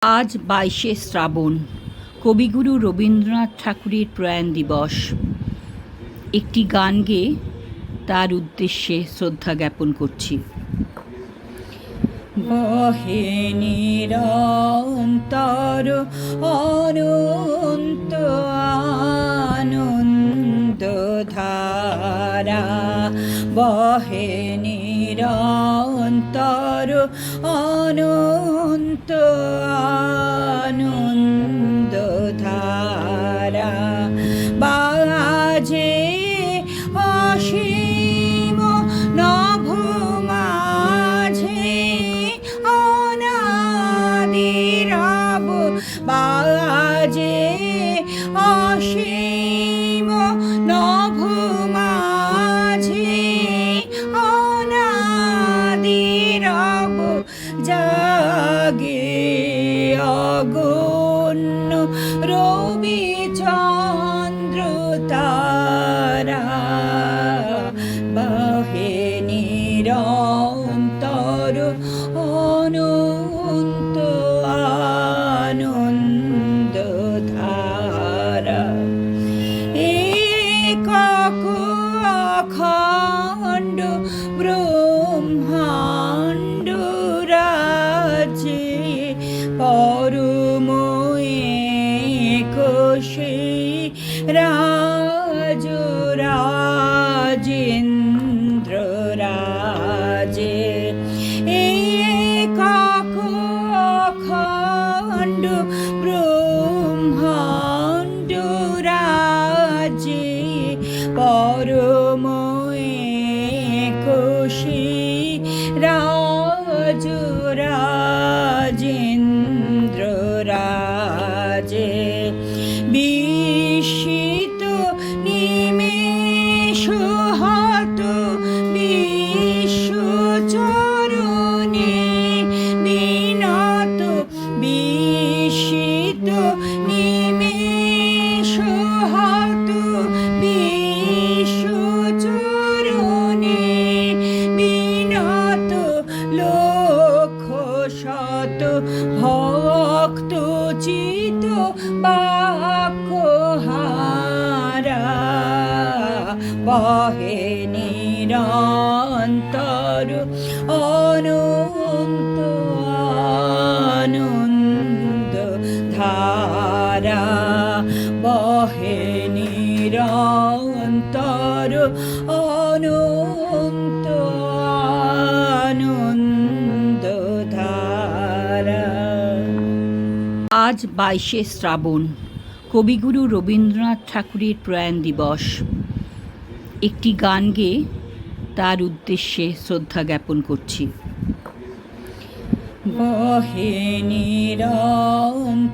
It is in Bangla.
আজ 22শে শ্রাবণ, কবিগুরু রবীন্দ্রনাথ ঠাকুরের প্রয়াণ দিবস। একটি গান গেয়ে তার উদ্দেশ্যে শ্রদ্ধা জ্ঞাপন করছি। বহে নিরন্তর অনন্ত আনন্দ ধারা, বহে নিরন্তর অনন্ত আনন্দ ধারা, বাজে অসীম নভ মাঝে অনাদিরব, বাজে অসীম নভ মাঝে অনাদিরব, জাগে অগণ্য রবি চন্দ্র তারা, বহে নিরন্তর অনন্ত আনন্দ ধারা, একক অখণ্ড ব্রহ্মাণ্ড রাজে পরম একশে রাজ রাজেন্দ্র রাজে, একক অখণ্ড ব্রহ্মাণ্ড রাজে পরম একশে রাজ রাজেন্দ্র রাজে, বিস্মিত নিমেষ হত বিশ্ব চরণে বিনত, বিস্মিত নিমেষ হত বিশ্ব চরণে বিনত, লক্ষ শত ভক্ত চিত বাক্যহারা, বহে নিরন্তর অনন্ত আনন্দ ধারা, বহে নিরন্তর অনন্ত আনন্দ ধারা। আজ 22শে শ্রাবণ, কবিগুরু রবীন্দ্রনাথ ঠাকুরের প্রয়াণ দিবস। একটি গান গেয়ে তার উদ্দেশ্যে শ্রদ্ধা জ্ঞাপন করছি। বহে নিরন্তর